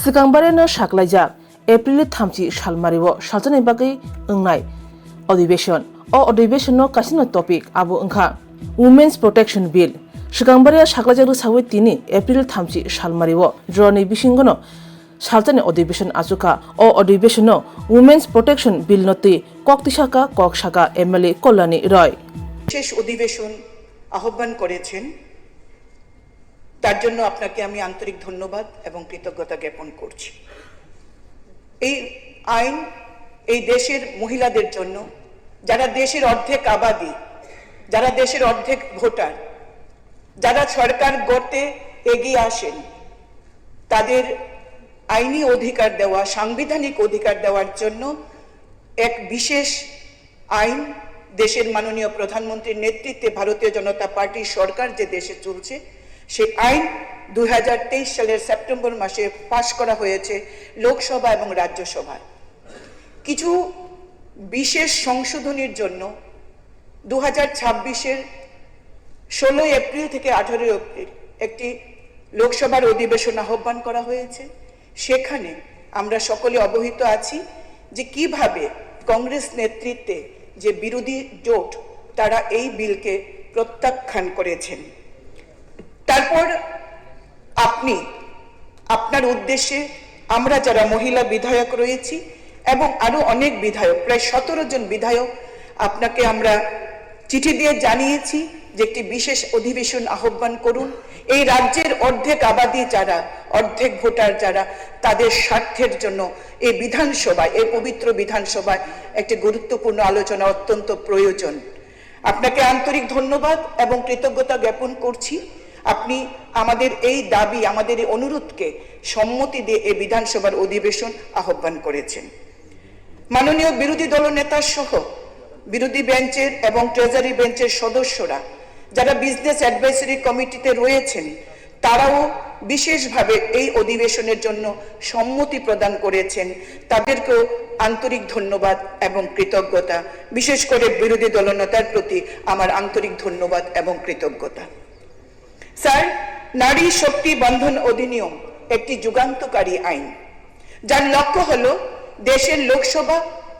सिगांबारेनो साग्लायजाक April 30 सालमारिव सालजानाय बागै ओंनाय अधिवेशन अधिवेशननो कासिनो topic आबो ओंखा वुमेन्स प्रोटेक्शन बिल सिगांबारे साग्लायजाक सावै तिनि एप्रिल 30 सालमारिव जरनि बिसिंगनो सालजानाय अधिवेशन आजुका अधिवेशनो वुमेन्स प्रोटेक्शन बिल नति कक्तिसाका ककसाका एमएलए कल्याणी रय বিশেষ অধিবেশন আহ্বান করেছেন তার জন্য আপনাকে আমি আন্তরিক ধন্যবাদ এবং কৃতজ্ঞতা জ্ঞাপন করছি। এই আইন এই দেশের মহিলাদের জন্য, যারা দেশের অর্ধেক আবাদি, যারা দেশের অর্ধেক ভোটার, যারা সরকার গড়তে এগিয়ে আসেন, তাদের আইনি অধিকার দেওয়া, সাংবিধানিক অধিকার দেওয়ার জন্য এক বিশেষ আইন দেশের মাননীয় প্রধানমন্ত্রীর নেতৃত্বে ভারতীয় জনতা পার্টির সরকার যে দেশে চলছে সেই আইন 2023 সালের সেপ্টেম্বর মাসে পাশ করা হয়েছে লোকসভা এবং রাজ্যসভায়। কিছু বিশেষ সংশোধনীর জন্য 2026-এর 16 এপ্রিল থেকে 18 এপ্রিল একটি লোকসভার অধিবেশন আহ্বান করা হয়েছে। সেখানে আমরা সকলে অবহিত আছি যে কিভাবে কংগ্রেস নেতৃত্বে যে বিরোধী জোট তারা এই বিলকে প্রত্যাখ্যান করেছেন। তারপর আপনি আপনার উদ্দেশ্যে আমরা যারা মহিলা বিধায়ক রয়েছি এবং আরো অনেক বিধায়ক, প্রায় 17 জন বিধায়ক, আপনাকে আমরা চিঠি দিয়ে জানিয়েছি যে একটি বিশেষ অধিবেশন আহ্বান করুন। এই রাজ্যের অর্ধেক আবাদি যারা, অর্ধেক ভোটার যারা, তাদের স্বার্থের জন্য এই বিধানসভায়, এই পবিত্র বিধানসভায় একটি গুরুত্বপূর্ণ আলোচনা অত্যন্ত প্রয়োজন। আপনাকে আন্তরিক ধন্যবাদ এবং কৃতজ্ঞতা জ্ঞাপন করছি। আপনি আমাদের এই দাবি, আমাদের এই অনুরোধকে সম্মতি দিয়ে এই বিধানসভার অধিবেশন আহ্বান করেছেন। মাননীয় বিরোধী দলনেতা সহ বিরোধী বেঞ্চের এবং ট্রেজারি বেঞ্চের সদস্যরা যারা বিজনেস অ্যাডভাইসরি কমিটিতে রয়েছেন তারাও বিশেষভাবে এই অধিবেশনের জন্য সম্মতি প্রদান করেছেন। তাদেরকেও আন্তরিক ধন্যবাদ এবং কৃতজ্ঞতা, বিশেষ করে বিরোধী দলনেতার প্রতি আমার আন্তরিক ধন্যবাদ এবং কৃতজ্ঞতা। স্যার, নারী শক্তি বন্ধন অধিনিয়ম একটি যুগান্তকারী আইন, যার লক্ষ্য হলো দেশের লোকসভা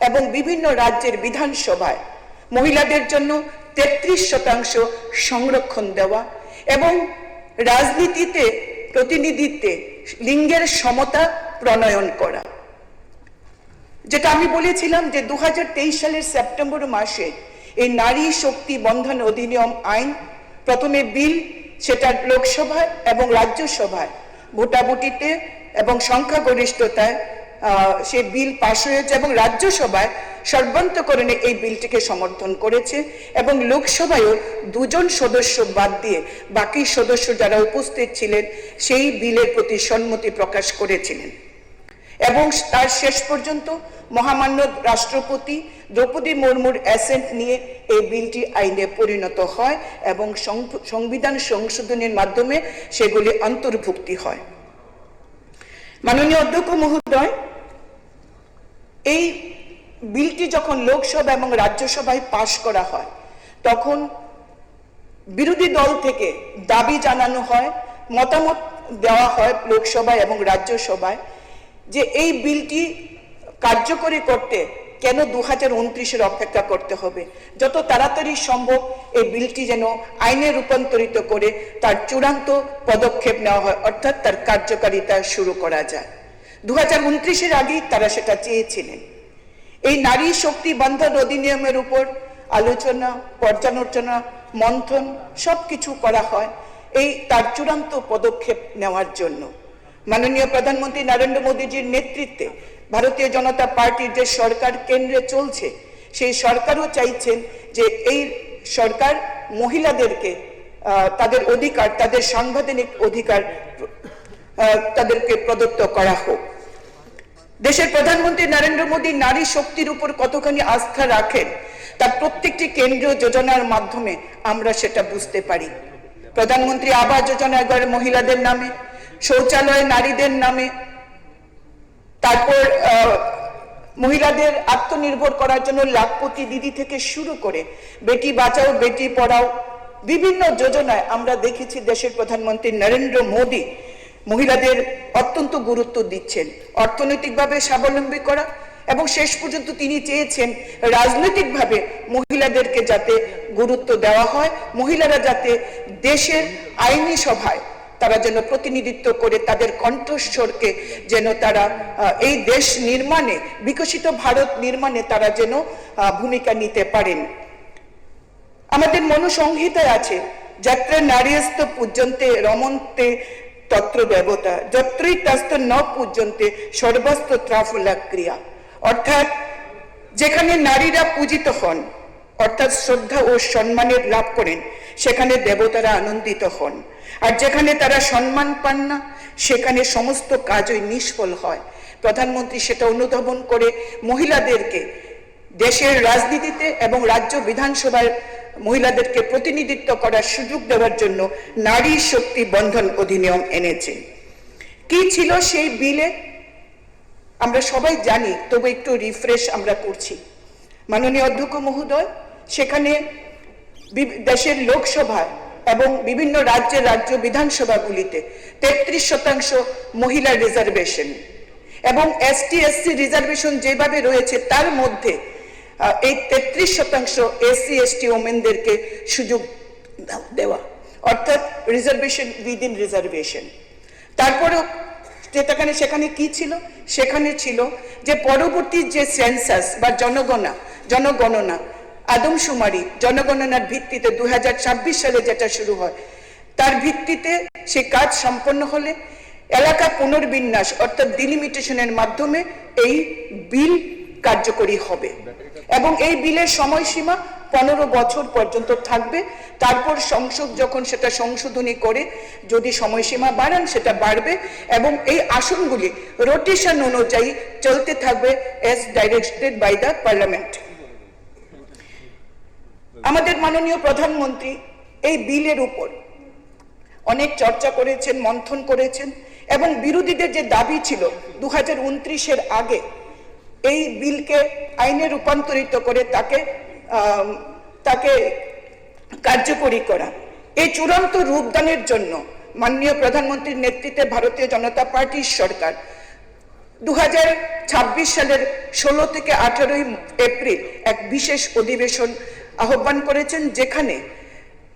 এবং বিভিন্ন রাজ্যের বিধানসভায় মহিলাদের জন্য 33% সংরক্ষণ দেওয়া এবং রাজনীতিতে প্রতিনিধিত্বে লিঙ্গের সমতা প্রণয়ন করা। যেটা আমি বলেছিলাম যে 2023 সালের সেপ্টেম্বর মাসে এই নারী শক্তি বন্ধন অধিনিয়ম আইন প্রথমে বিল, সেটা লোকসভায় এবং রাজ্যসভায় ভোটাভুটিতে এবং সংখ্যাগরিষ্ঠতায় সে বিল পাশ হয়েছে এবং রাজ্যসভায় সর্বান্তকরণে এই বিলটিকে সমর্থন করেছে এবং লোকসভায়ও 2 জন সদস্য বাদ দিয়ে বাকি সদস্য যারা উপস্থিত ছিলেন সেই বিলের প্রতি সম্মতি প্রকাশ করেছিলেন এবং তার শেষ পর্যন্ত মহামান্য রাষ্ট্রপতি দ্রৌপদী মুর্মুর অ্যাসেন্ট নিয়ে এই বিলটি আইনে পরিণত হয় এবং সংবিধান সংশোধনের মাধ্যমে সেগুলি অন্তর্ভুক্তি হয়। মাননীয় অধ্যক্ষ মহোদয়, এই বিলটি যখন লোকসভা এবং রাজ্যসভায় পাশ করা হয় তখন বিরোধী দল থেকে দাবি জানানো হয়, মতামত দেওয়া হয় লোকসভায় এবং রাজ্যসভায় যে এই বিলটি কার্যকরী করতে কেন 2029-এর অপেক্ষা করতে হবে, যত তাড়াতাড়ি সম্ভব এই বিলটি যেন আইনে রূপান্তরিত করে তার চূড়ান্ত পদক্ষেপ নেওয়া হয়, অর্থাৎ তার কার্যকারিতা শুরু করা যায়। 2029-এর আগেই তারা সেটা চেয়েছিলেন। এই নারী শক্তি বন্ধন অধিনিয়মের উপর আলোচনা, পর্যালোচনা, মন্থন সবকিছু করা হয় এই তার চূড়ান্ত পদক্ষেপ নেওয়ার জন্য। মাননীয় প্রধানমন্ত্রী নরেন্দ্র মোদীজির নেতৃত্বে ভারতীয় জনতা পার্টির যে সরকার কেন্দ্রে চলছে সেই সরকারও চাইছেন যে এই সরকার মহিলাদেরকে তাদের অধিকার, তাদের সাংবিধানিক অধিকার তাদেরকে প্রদত্ত করা হোক। দেশের প্রধানমন্ত্রী নরেন্দ্র মোদী নারী শক্তির উপর কতখানি আস্থা রাখেন তার প্রত্যেকটি কেন্দ্রীয় যোজনার মাধ্যমে আমরা সেটা বুঝতে পারি। প্রধানমন্ত্রী আবাস যোজনা একবার মহিলাদের নামে, শৌচালয় নারীদের নামে, তারপর মহিলাদের আত্মনির্ভর করার জন্য লাখপতি দিদি থেকে শুরু করে বেটি বাঁচাও বেটি পড়াও বিভিন্ন যোজনায় আমরা দেখেছি দেশের প্রধানমন্ত্রী নরেন্দ্র মোদী মহিলাদের অত্যন্ত গুরুত্ব দিচ্ছেন, অর্থনৈতিকভাবে স্বাবলম্বী করা, এবং শেষ পর্যন্ত তিনি চেয়েছেন রাজনৈতিকভাবে মহিলাদেরকে যাতে গুরুত্ব দেওয়া হয়, মহিলারা যাতে দেশের আইনি সভায় তারা যেন প্রতিনিধিত্ব করে তাদের কণ্ঠস্বরকে যেন তারা এই দেশ নির্মাণে, বিকশিত ভারত নির্মাণে তারা যেন ভূমিকা নিতে পারেন। আমাদের মনুসংহিতায় আছে, যত্র নারীস্ত পূজ্যন্তে রমন্তে তত্র দেবতা, যত্রই তাস্ত ন পূজ্যন্তে সর্বস্ত ত্রাফলা ক্রিয়া। অর্থাৎ যেখানে নারীরা পূজিত হন, অর্থাৎ শ্রদ্ধা ও সম্মানের লাভ করেন, সেখানে দেবতারা আনন্দিত হন, আর যেখানে তারা সম্মান পান না সেখানে সমস্ত কাজই নিষ্ফল হয়। প্রধানমন্ত্রী সেটা অনুধাবন করে মহিলাদেরকে দেশের রাজনীতিতে এবং রাজ্য বিধানসভায় মহিলাদেরকে প্রতিনিধিত্ব করার সুযোগ দেওয়ার জন্য নারী শক্তি বন্ধন অধিনিয়ম এনেছেন। কি ছিল সেই বিলে আমরা সবাই জানি, তবে একটু রিফ্রেশ আমরা করছি। মাননীয় অধ্যক্ষ মহোদয়, সেখানে দেশের লোকসভায় এবং বিভিন্ন রাজ্য বিধানসভাগুলিতে 33% মহিলা রিজার্ভেশন এবং ST/SC রিজার্ভেশন যেভাবে রয়েছে তার মধ্যে এই 33% SC/ST ওমেনদেরকে সুযোগ দেওয়া, অর্থাৎ রিজার্ভেশন উইদিন রিজার্ভেশন। তারপরেও সেখানে কি ছিল? সেখানে ছিল যে পরবর্তী যে সেন্সাস বা জনগণনা আদমশুমারি জনগণনার ভিত্তিতে 2026 সালে যেটা শুরু হয়, তার ভিত্তিতে সে কাজ সম্পন্ন হলে এলাকা পুনর্বিন্যাস অর্থাৎ ডিলিমিটেশনের মাধ্যমে এই বিল কার্যকরী হবে এবং এই বিলের সময়সীমা 15 বছর পর্যন্ত থাকবে। তারপর সংসদ যখন সেটা সংশোধনী করে যদি সময়সীমা বাড়ান সেটা বাড়বে এবং এই আসনগুলি রোটেশন অনুযায়ী চলতে থাকবে as directed by the parliament। আমাদের মাননীয় প্রধানমন্ত্রী এই বিলের উপর অনেক চর্চা করেছেন, মন্থন করেছেন এবং বিরোধীদের যে দাবি ছিল 2029-এর আগে এই বিলকে আইনে রূপান্তরিত করে তাকে কার্যকরী করা, এই চূড়ান্ত রূপদানের জন্য মাননীয় প্রধানমন্ত্রীর নেতৃত্বে ভারতীয় জনতা পার্টির সরকার 2026 সালের 16 থেকে 18 এপ্রিল এক বিশেষ অধিবেশন আহ্বান করেছেন, যেখানে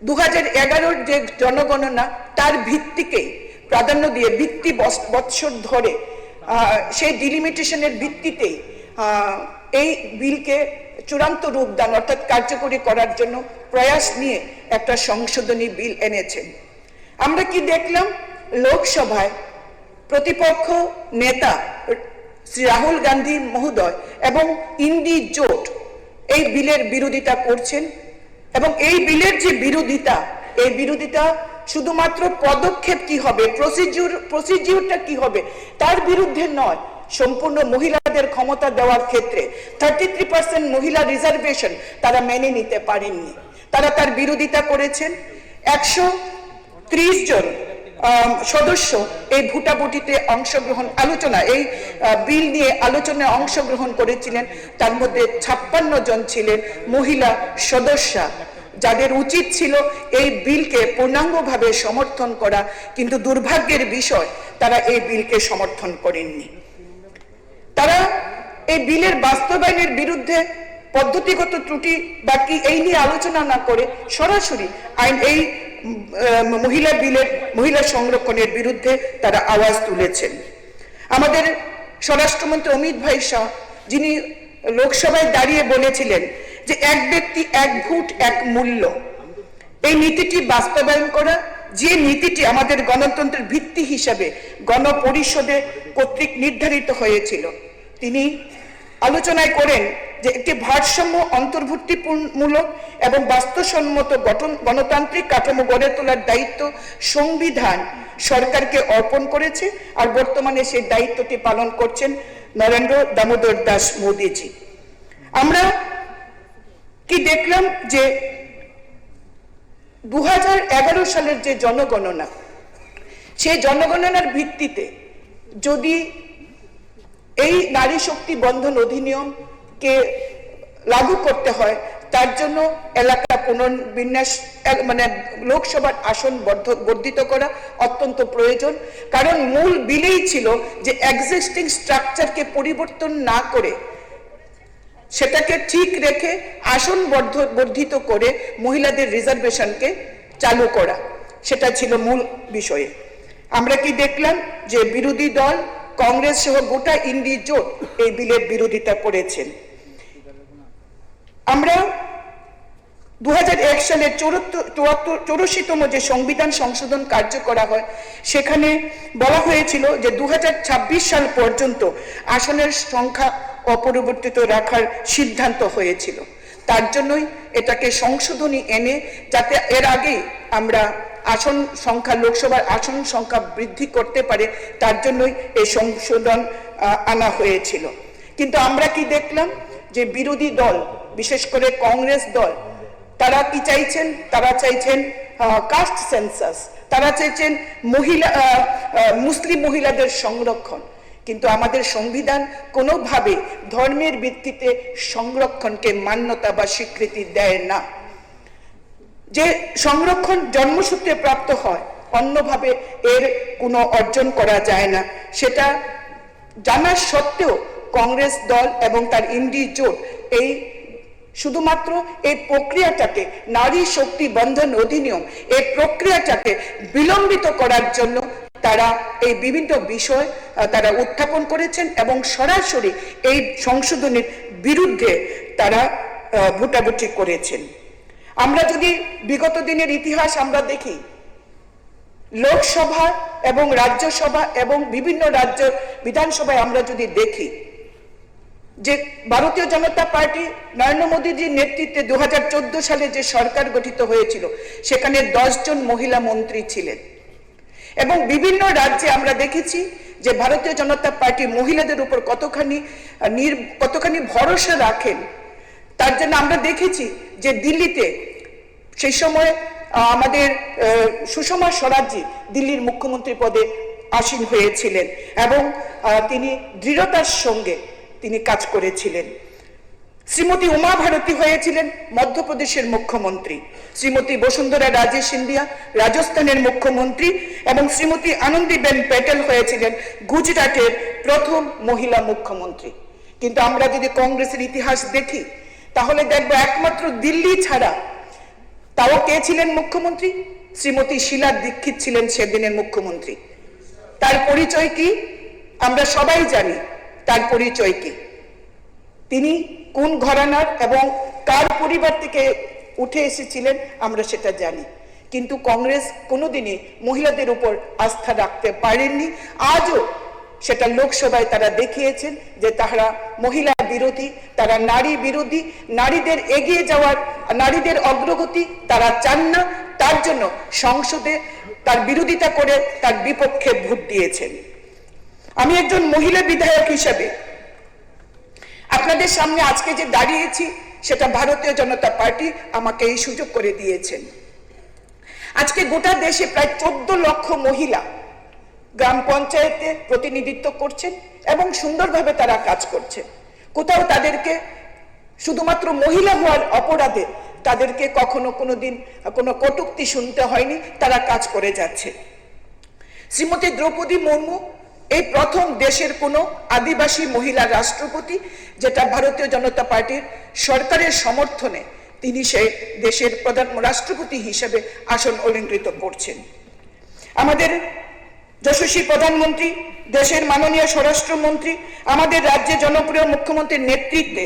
2011-র যে জনগণনা তার ভিত্তিকেই প্রাধান্য দিয়ে ভিত্তি বৎসর ধরে সেই ডিলিমিটেশনের ভিত্তিতেই এই বিলকে চূড়ান্ত রূপদান অর্থাৎ কার্যকরী করার জন্য প্রয়াস নিয়ে একটা সংশোধনী বিল এনেছেন। আমরা কি দেখলাম? লোকসভায় প্রতিপক্ষ নেতা শ্রী রাহুল গান্ধী মহোদয় এবং ইন্ডি জোট এই বিলের বিরোধিতা করছেন এবং এই বিলের যে বিরোধিতা শুধুমাত্র পদক্ষেপ কি হবে, প্রসিডিউরটা কি হবে তার বিরুদ্ধে নয়, সম্পূর্ণ মহিলাদের ক্ষমতা দেওয়ার ক্ষেত্রে 33% মহিলা রিজার্ভেশন তারা মেনে নিতে পারেননি, তারা তার বিরোধিতা করেছেন। 130 জন সদস্য এই ভোটাভুটিতে এই বিল নিয়ে আলোচনায় অংশগ্রহণ করেছিলেন, তার মধ্যে 56 জন ছিলেন মহিলা সদস্যা, যাদের উচিত ছিল এই বিলকে পূর্ণাঙ্গভাবে সমর্থন করা, কিন্তু দুর্ভাগ্যের বিষয় তারা এই বিলকে সমর্থন করেননি। তারা এই বিলের বাস্তবায়নের বিরুদ্ধে পদ্ধতিগত ত্রুটি বা কি এই নিয়ে আলোচনা না করে সরাসরি এই মহিলা সংরক্ষণের বিরুদ্ধে তারা আওয়াজ তুলেছেন। আমাদের স্বরাষ্ট্রমন্ত্রী অমিত ভাই শাহ, যিনি লোকসভায় দাঁড়িয়ে বলেছিলেন যে এক ব্যক্তি এক ভোট এক মূল্য, এই নীতিটি বাস্তবায়ন করা, যে নীতিটি আমাদের গণতন্ত্রের ভিত্তি হিসাবে গণপরিষদে কর্তৃক নির্ধারিত হয়েছিল, তিনি আলোচনায় করেন যে একটি ভারসাম্য অন্তর্ভুক্তিমূলক এবং বাস্তবসম্মত গণতান্ত্রিক কাঠামো গড়ে তোলার দায়িত্ব সংবিধান সরকারকে অর্পণ করেছে, আর বর্তমানে সেই দায়িত্বটি পালন করছেন নরেন্দ্র দামোদর দাস মোদীজি। আমরা কি দেখলাম যে 2011 সালের যে জনগণনা, সেই জনগণনার ভিত্তিতে যদি এই নারী শক্তি বন্ধন অধিনিয়মকে লাগু করতে হয়, তার জন্য এলাকা পুনর্বিন্যাস মানে লোকসভার আসন বর্ধিত করা অত্যন্ত প্রয়োজন, কারণ মূল বিলেই ছিল যে এক্সিস্টিং স্ট্রাকচারকে পরিবর্তন না করে সেটাকে ঠিক রেখে আসন বর্ধিত করে মহিলাদের রিজার্ভেশনকে চালু করা, সেটা ছিল মূল বিষয়ে। আমরা কি দেখলাম যে বিরোধী দল কংগ্রেস সহ গোটা ইন্ডি জোট এই বিলের বিরোধিতা করেছেন। আমরা 2001 সালের 84তম যে সংবিধান সংশোধন কার্য করা হয় সেখানে বলা হয়েছিল যে 2026 সাল পর্যন্ত আসনের সংখ্যা অপরিবর্তিত রাখার সিদ্ধান্ত হয়েছিল। তার জন্যই এটাকে সংশোধনী এনে যাতে এর আগেই আমরা আসন সংখ্যা লোকসভার আসন সংখ্যা বৃদ্ধি করতে পারে তার জন্যই এই সংশোধন আনা হয়েছিল। কিন্তু আমরা কি দেখলাম যে বিরোধী দল বিশেষ করে কংগ্রেস দল তারা কি চাইছেন, তারা চাইছেন কাস্ট সেন্সাস, তারা চাইছেন মুসলিম মহিলাদের সংরক্ষণ। কিন্তু আমাদের সংবিধান কোনোভাবে ধর্মের ভিত্তিতে সংরক্ষণকে মান্যতা বা স্বীকৃতি দেয় না। যে সংরক্ষণ জন্মসূত্রে প্রাপ্ত হয়, অন্যভাবে এর কোনো অর্জন করা যায় না, সেটা জানা সত্ত্বেও কংগ্রেস দল এবং তার ইন্ডি জোট এই শুধুমাত্র এই প্রক্রিয়াটাকে নারী শক্তি বন্ধন অধিনিয়ম এই প্রক্রিয়াটাকে বিলম্বিত করার জন্য তারা এই বিভিন্ন বিষয় তারা উত্থাপন করেছেন এবং সরাসরি এই সংশোধনের বিরুদ্ধে তারা ভোটাভুটি করেছেন। আমরা যদি বিগত দিনের ইতিহাস আমরা দেখি, লোকসভা এবং রাজ্যসভা এবং বিভিন্ন রাজ্য বিধানসভায় আমরা যদি দেখি যে ভারতীয় জনতা পার্টি নরেন্দ্র মোদীজির নেতৃত্বে 2014 সালে যে সরকার গঠিত হয়েছিল সেখানে 10 জন মহিলা মন্ত্রী ছিলেন এবং বিভিন্ন রাজ্যে আমরা দেখেছি যে ভারতীয় জনতা পার্টি মহিলাদের উপর কতখানি ভরসা রাখেন। তার জন্য আমরা দেখেছি যে দিল্লিতে সেই সময় আমাদের সুষমা স্বরাজজি দিল্লির মুখ্যমন্ত্রী পদে আসীন হয়েছিলেন এবং তিনি দৃঢ়তার সঙ্গে তিনি কাজ করেছিলেন। শ্রীমতী উমা ভারতী হয়েছিলেন মধ্যপ্রদেশের মুখ্যমন্ত্রী, শ্রীমতী বসুন্ধরা রাজে সিন্ধিয়া রাজস্থানের মুখ্যমন্ত্রী এবং শ্রীমতী আনন্দীবেন প্যাটেল হয়েছিলেন গুজরাটের প্রথম মহিলা মুখ্যমন্ত্রী। কিন্তু আমরা যদি কংগ্রেসের ইতিহাস দেখি তাহলে দেখব একমাত্র দিল্লি ছাড়া তাও কে ছিলেন মুখ্যমন্ত্রী? শ্রীমতী শীলা দীক্ষিত ছিলেন সেদিনের মুখ্যমন্ত্রী। তার পরিচয় কি আমরা সবাই জানি, তার পরিচয় কি, তিনি কোন ঘরানার এবং কার পরিবার থেকে উঠে এসেছিলেন আমরা সেটা জানি। কিন্তু কংগ্রেস কোনোদিনই মহিলাদের উপর আস্থা রাখতে পারেননি। আজও সেটা লোকসভায় তারা দেখিয়েছেন যে তারা মহিলা বিরোধী, তারা নারী বিরোধী, নারীদের এগিয়ে যাওয়ার, নারীদের অগ্রগতি তারা চান না। তার জন্য সংসদে তার বিরোধিতা করে তার বিপক্ষে ভোট দিয়েছেন। আমি একজন মহিলা বিধায়ক হিসেবে আপনাদের সামনে আজকে যে দাঁড়িয়েছি সেটা ভারতীয় জনতা পার্টি আমাকে এই সুযোগ করে দিয়েছেন। আজকে গোটা দেশে প্রায় 14 লক্ষ মহিলা গ্রাম পঞ্চায়েতে প্রতিনিধিত্ব করছেন এবং সুন্দরভাবে তারা কাজ করছে। কোথাও তাদেরকে শুধুমাত্র মহিলা হওয়ার অপরাধে তাদেরকে কখনো কোনোদিন কোনো কটূক্তি শুনতে হয়নি, তারা কাজ করে যাচ্ছে। শ্রীমতী দ্রৌপদী মুর্মু এই প্রথম দেশের কোনো আদিবাসী মহিলা রাষ্ট্রপতি, যেটা ভারতীয় জনতা পার্টির সরকারের সমর্থনে তিনি সেই দেশের প্রধান রাষ্ট্রপতি হিসেবে আসন অলঙ্কৃত করছেন। আমাদের যশস্বী প্রধানমন্ত্রী, দেশের মাননীয় স্বরাষ্ট্রমন্ত্রী, আমাদের রাজ্যে জনপ্রিয় মুখ্যমন্ত্রীর নেতৃত্বে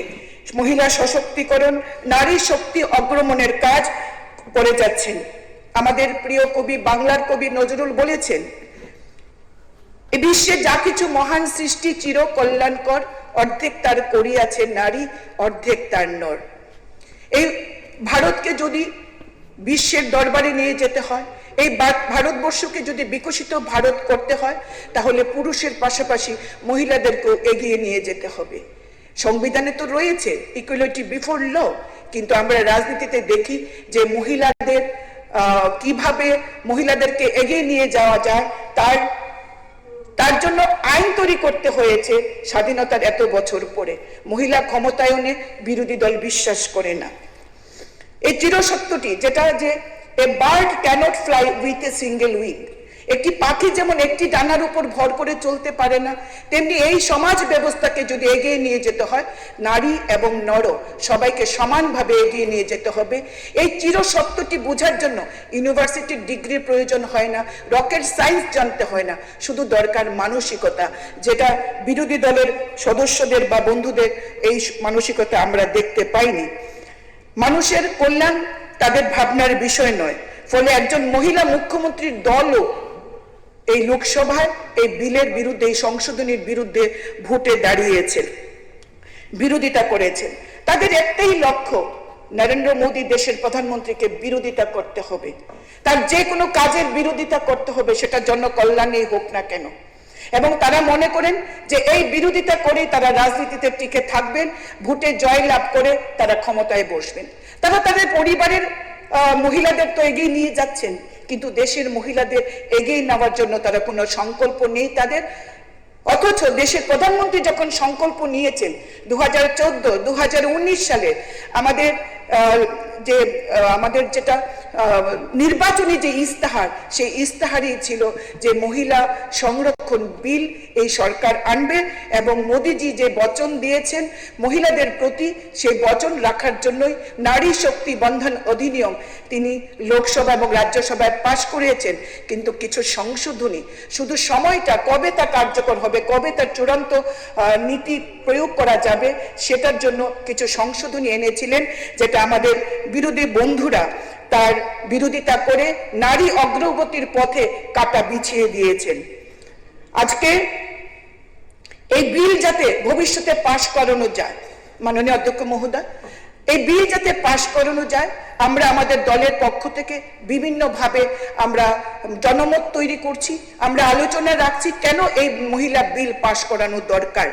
মহিলা সশক্তিকরণ, নারী শক্তি অগ্রমণের কাজ করে যাচ্ছেন। আমাদের প্রিয় কবি, বাংলার কবি নজরুল বলেছেন, এ বিশ্বে যা কিছু মহান সৃষ্টি চির কল্যাণকর, অর্ধেক তার করিয়াছে নারী, অর্ধেক তার নর। এই ভারতকে যদি বিশ্বের দরবারে নিয়ে যেতে হয়, এই ভারতবর্ষকে যদি বিকশিত ভারত করতে হয়, তাহলে পুরুষের পাশাপাশি মহিলাদেরকেও এগিয়ে নিয়ে যেতে হবে। সংবিধানে তো রয়েছে ইকুয়ালিটি বিফোর ল, কিন্তু আমরা রাজনীতিতে দেখি যে মহিলাদের কিভাবে মহিলাদেরকে এগিয়ে নিয়ে যাওয়া যায় তার জন্য আইন তৈরি করতে হয়েছে স্বাধীনতার এত বছর পরে। মহিলা ক্ষমতায়নে বিরোধী দল বিশ্বাস করে না। এই চিরসত্যটি যেটা যে a bird cannot fly with a single wing, একটি পাখি যেমন একটি ডানার উপর ভর করে চলতে পারে না, তেমনি এই সমাজ ব্যবস্থাকে যদি এগিয়ে নিয়ে যেতে হয়, নারী এবং নর সবাইকে সমানভাবে এগিয়ে নিয়ে যেতে হবে। এই চিরসত্যটি বোঝার জন্য ইউনিভার্সিটির ডিগ্রির প্রয়োজন হয় না, রকেট সায়েন্স জানতে হয় না, শুধু দরকার মানসিকতা, যেটা বিরোধী দলের সদস্যদের বা বন্ধুদের এই মানসিকতা আমরা দেখতে পাইনি। মানুষের কল্যাণ তাদের ভাবনার বিষয় নয়, ফলে একজন মহিলা মুখ্যমন্ত্রীর দলও এই লোকসভায় এই বিলের বিরুদ্ধে, এই সংশোধনীর বিরুদ্ধে ভোটে দাঁড়িয়েছেন, বিরোধিতা করেছেন। তাদের একটাই লক্ষ্য, নরেন্দ্র মোদী দেশের প্রধানমন্ত্রীকে বিরোধিতা করতে হবে, তার যে কোনো কাজের বিরোধিতা করতে হবে, সেটা জনকল্যাণেই হোক না কেন। এবং তারা মনে করেন যে এই বিরোধিতা করেই তারা রাজনীতিতে টিকে থাকবেন, ভোটে জয় লাভ করে তারা ক্ষমতায় বসবেন। তারা তাদের পরিবারের মহিলাদের তো এগিয়ে নিয়ে যাচ্ছেন, কিন্তু দেশের মহিলাদের এগিয়ে নেওয়ার জন্য তারা কোনো সংকল্প নেই তাদের। অথচ দেশের প্রধানমন্ত্রী যখন সংকল্প নিয়েছেন 2014, 2019 সালে আমাদের যেটা নির্বাচনী যে ইস্তাহার, সেই ইস্তাহারই ছিল যে মহিলা সংরক্ষণ বিল এই সরকার আনবে, এবং মোদিজি যে বচন দিয়েছেন মহিলাদের প্রতি, সেই বচন রাখার জন্যই নারী শক্তি বন্ধন অধিনিয়ম তিনি লোকসভা এবং রাজ্যসভায় পাশ করিয়েছেন। কিন্তু কিছু সংশোধনী, শুধু সময়টা কবে তা কার্যকর হবে, কবে তার চূড়ান্ত নীতি প্রয়োগ করা যাবে, সেটার জন্য কিছু সংশোধনী এনেছিলেন, যেটা আমাদের বিরোধী বন্ধুরা তার বিরোধিতা করে নারী অগ্রগতির পথে কাঁটা বিছিয়ে দিয়েছেন। আজকে এই বিল যাতে ভবিষ্যতে পাশ করানো যায়, মাননীয় অধ্যক্ষ মহোদয়, এই বিল যাতে পাশ করানো যায়, আমরা আমাদের দলের পক্ষ থেকে বিভিন্নভাবে আমরা জনমত তৈরি করছি, আমরা আলোচনা রাখছি কেন এই মহিলা বিল পাশ করানো দরকার।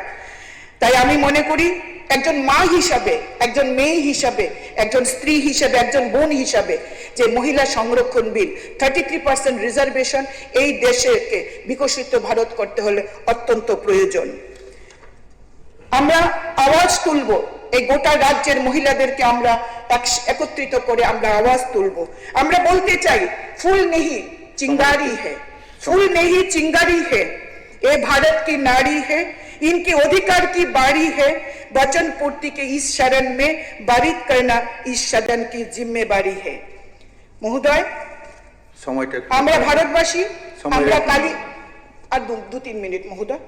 তাই আমি মনে করি একজন মা হিসাবে, একজন মেয়ে হিসাবে, একজন স্ত্রী হিসাবে, একজন বোন হিসাবে, যে মহিলা সংরক্ষণ বিল 33% রিজার্ভেশন এই দেশকে বিকশিত ভারত করতে হলে অত্যন্ত প্রয়োজন। আমরা আওয়াজ তুলব, এই গোটা রাজ্যের মহিলাদেরকে আমরা একত্রিত করে আমরা আওয়াজ তুলব। আমরা বলতে চাই, ফুল নেহি চিঙ্গারি হে, ফুল নেহি চিঙ্গারি হে, এ भारत की नारी है, इनके अधिकार की बारी है, वचन पूर्ति के इस शरण में बारित करना इस सदन की जिम्मेवारी है। महोदय, আমরা ভারতবাসী, আমরা কালী, আর 2-3 মিনিট মহোদয়,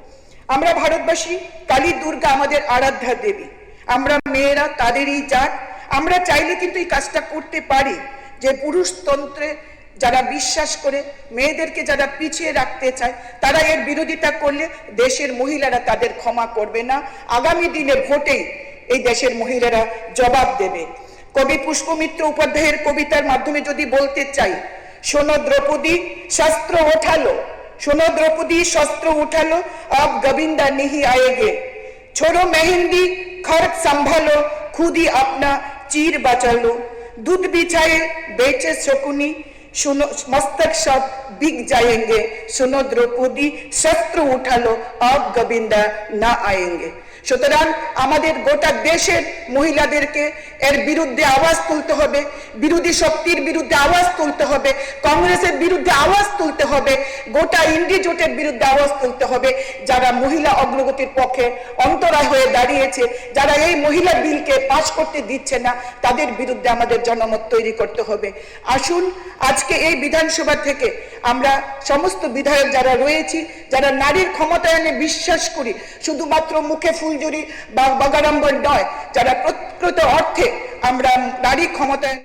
আমরা ভারতবাসী, কালী দুর্গা আমাদের আরাধ্যা দেবী, আমরা মেয়েরা তাদেরই জাত। আমরা চাইলে কিন্তু এই কাজটা করতে পারি, যে পুরুষতন্ত্রে যারা বিশ্বাস করে, মেয়েদেরকে যারা পিছিয়ে রাখতে চায়, তারা এর বিরোধিতা করলে দেশের মহিলারা তাদের ক্ষমা করবে না। আগামী দিনে ভোটেই এই দেশের মহিলারা জবাব দেবে। কবি পুষ্পমিত্র উপাধ্যায়ের কবিতার মাধ্যমে যদি বলতে চাই, শোনো দ্রৌপদী শস্ত্র ওঠালো, শোনো দ্রৌপদী শস্ত্র উঠালো, अब गोविंदा नहीं आएंगे, छोड़ो मेहंदी खर्च संभालो, खुद ही अपना चीर बचा लो, दूध बिछाए बेचे शकुनी, सुनो मस्तक सब बिक जाएंगे, सुनो द्रौपदी शस्त्र उठालो, अब गोविंदा ना आएंगे। সুতরাং আমাদের গোটা দেশের মহিলাদেরকে এর বিরুদ্ধে আওয়াজ তুলতে হবে, বিরোধী শক্তির বিরুদ্ধে আওয়াজ তুলতে হবে, কংগ্রেসের বিরুদ্ধে আওয়াজ তুলতে হবে, গোটা ইন্ডি জোটের বিরুদ্ধে আওয়াজ তুলতে হবে, যারা মহিলা অগ্রগতির পক্ষে অন্তরায় হয়ে দাঁড়িয়েছে, যারা এই মহিলা বিলকে পাস করতে দিচ্ছে না, তাদের বিরুদ্ধে আমাদের জনমত তৈরি করতে হবে। আসুন আজকে এই বিধানসভা থেকে আমরা সমস্ত বিধায়ক যারা রয়েছি, যারা নারীর ক্ষমতায়নে বিশ্বাস করি, শুধুমাত্র মুখে ফুলজুরি বা বাগাড়ম্বর নয়, যারা প্রকৃত অর্থে আমরা নারী ক্ষমতায়ন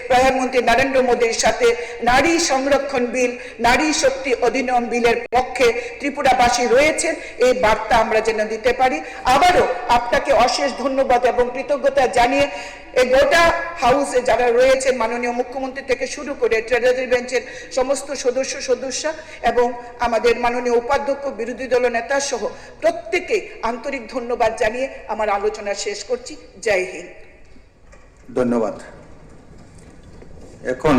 প্রধানমন্ত্রী নরেন্দ্র মোদীর সাথে নারী সংরক্ষণ বিল, নারী শক্তি অধিনিয়ম বিলের পক্ষে ত্রিপুরাবাসী রয়েছেন, এই বার্তা আমরা যেন দিতে পারি। আবারও আপনাকে অশেষ ধন্যবাদ এবং কৃতজ্ঞতা জানিয়ে এই গোটা হাউসে যারা রয়েছেন, মাননীয় মুখ্যমন্ত্রী থেকে শুরু করে ট্রেজারি বেঞ্চের সমস্ত সদস্য এবং আমাদের মাননীয় উপাধ্যক্ষ, বিরোধী দল নেতা সহ প্রত্যেককে আন্তরিক ধন্যবাদ জানিয়ে আমার আলোচনা শেষ করছি। জয় হিন্দ। ধন্যবাদ। এখন